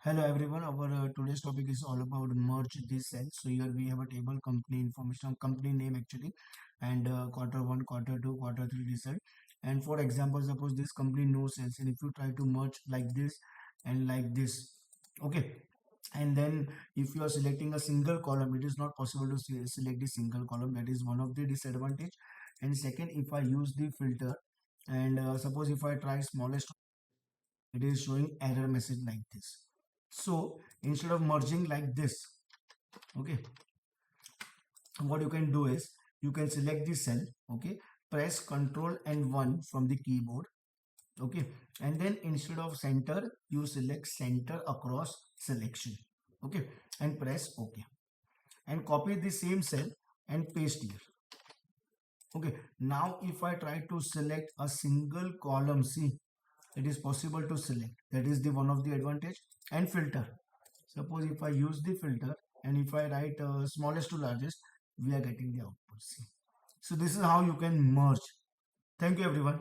Hello everyone, our today's topic is all about merge these cells. So here we have a table, company information, company name actually, and quarter one, quarter two, quarter three result. And for example, suppose this company no cells, and if you try to merge like this and like this, okay, and then if you are selecting a single column, it is not possible to select the single column. That is one of the disadvantage. And second, if I use the filter, and suppose if I try smallest, it is showing error message like this. So instead of merging like this, okay, what you can do is you can select the cell, okay, press Ctrl and 1 from the keyboard, okay, and then instead of center you select center across selection, okay, and press OK, and copy the same cell and paste here. Okay, now if I try to select a single column, see, it is possible to select. That is the one of the advantage. And filter, suppose if I use the filter and if I write smallest to largest, we are getting the output. See, so this is how you can merge. Thank you everyone.